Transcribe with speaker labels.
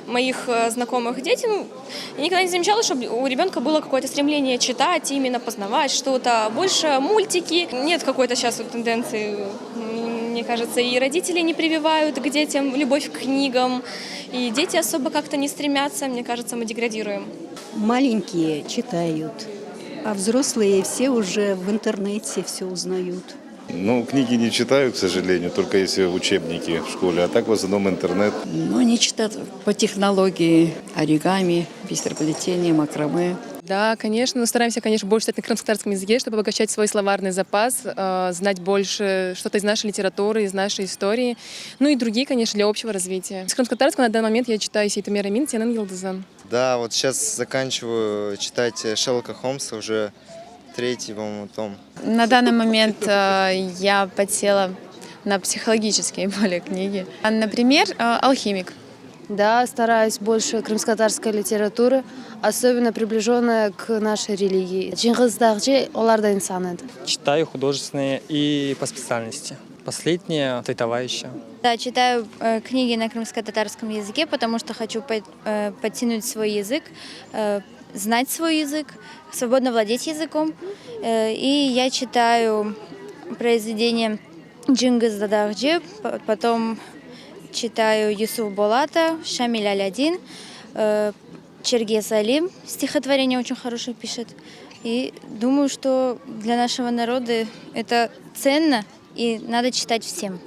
Speaker 1: Моих знакомых дети, я никогда не замечала, чтобы у ребенка было какое-то стремление читать, именно познавать что-то. Больше мультики. Нет какой-то сейчас вот тенденции, мне кажется, и родители не прививают к детям любовь к книгам, и дети особо как-то не стремятся. Мне кажется, мы деградируем.
Speaker 2: Маленькие читают, а взрослые все уже в интернете все узнают.
Speaker 3: Ну, книги не читаю, к сожалению, только если учебники в школе, а так в основном интернет.
Speaker 4: Ну, они читают по технологии оригами, бисероплетение, макраме.
Speaker 5: Да, конечно, но стараемся, конечно, больше читать на крымско-татарском языке, чтобы обогащать свой словарный запас, знать больше что-то из нашей литературы, из нашей истории, ну и другие, конечно, для общего развития. С крымско-татарского на данный момент я читаю Сейтумер Амин, Тианан Йылдызы.
Speaker 6: Да, вот сейчас заканчиваю читать Шерлока Холмса, уже третий, по-моему, том.
Speaker 7: На данный момент я подсела на психологические более книги. Например, «Алхимик».
Speaker 8: Да, стараюсь больше крымско-татарской литературы, особенно приближенная к нашей религии. Чингиз Дагджи оларда инсан.
Speaker 9: Читаю художественные и по специальности. Последнее – «Цветовающее».
Speaker 10: Да, читаю книги на крымско-татарском языке, потому что хочу подтянуть свой язык, знать свой язык, свободно владеть языком. И я читаю произведения Чингиза Дагджи, потом читаю Юсуф Болата, Шамиль Алядин, Чергес Алим, стихотворение очень хорошее пишет. И думаю, что для нашего народа это ценно и надо читать всем.